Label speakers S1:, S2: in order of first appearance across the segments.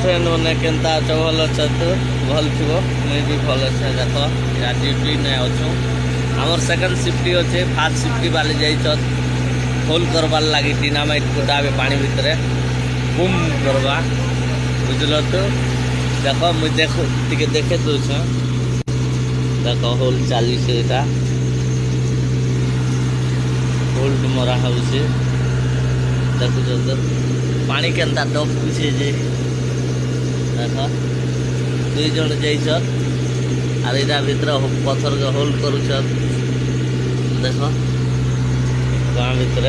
S1: Friend मैंने केन्ता अच भल अच भल थो मुझे भी भल अच्छे देख या ड्यूटी नहीं अच्छु आमर सेकेंड सिफ्टी अच्छे फास्ट सिफ्टी बाली जा होल करवार लगी डिनामाइट गोटा पानी भितर बुम करवा बुझल तो देख मुझे देख देखे दूस देख होल चली होल्ड मरा हो देखुच तो पानी केन्ता डबुचे जे देख दुई जन जाइछत आर इटा भितर पत्थर के होल करुछत देख गाँ भितर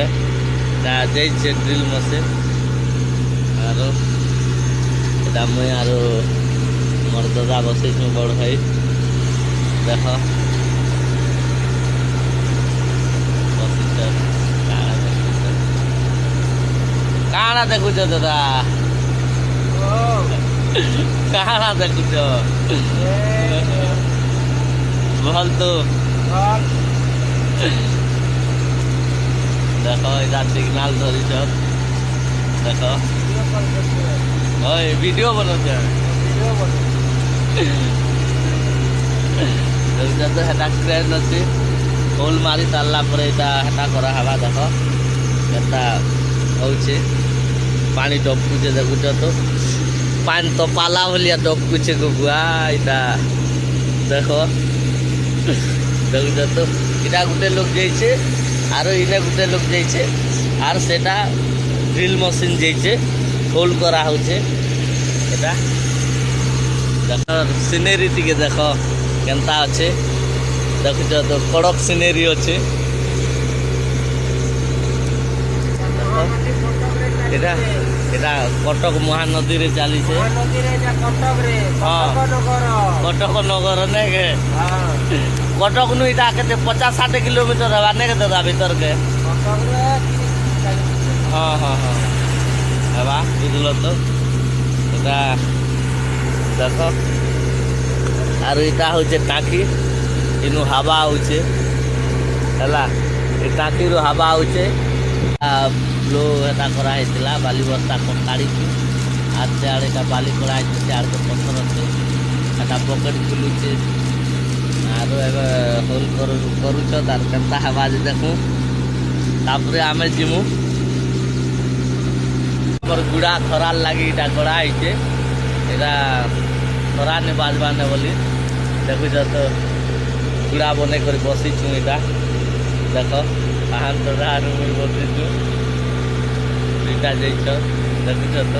S1: जाइछे ड्रिल मशीन आरो एटा मुई आरो मोर दादा बसै बड़ भाई देख काଣା देखुछ दादा काଣା देखुछ भल तो देख इधर सिग्नल धरी देख वीडियो बनौछे तो हेटा ट्रेन अच्छी होल मारी सारा पर हेटा करा हवा देख केता होचे पानी डबकुचे देखुच तो पानी तो पाला भलिया डबकुचे गुआ इटा देख देखुच तो इटा गोटे लोक जाइए आर इने गोटे लोक जाइए आर सेटा ड्रिल मशीन जाइए होल करा होचे एटा देख सिनेरी टिके देख केन्ता अच्छे देखुच तो कड़क सिनेरी अच्छे एटा एटा कटक महानदी रे चली से कटक नगर नहीं के कटक नु इटा के 50-60 किलोमीटर हवा नहीं के दादा भीतर के हाँ हाँ हाँ हवा बुझल तो एटा देख आर इटा होचे टाकी इनु हवा होचे हला ए टाकी रो हवा होचे फ्लो एटा करा हेतिला बाली बस्ता काढ़ी आर सियाड़े का बाली करा सियाड़ के पत्थर अच्छे एटा पकेट खुलुचे आरो होल करुच तार केन्ता हवा जे देखू तापरे आमे जिमु पर गुड़ा खरार लगी इटा गड़ा है एटा खरा ने बाजबाने बोली देखुच तो गुड़ा बने कर बसीचु इटा देख पाहाड़ तो मुई बसीचु दुईटा जाइछ देखुच तो।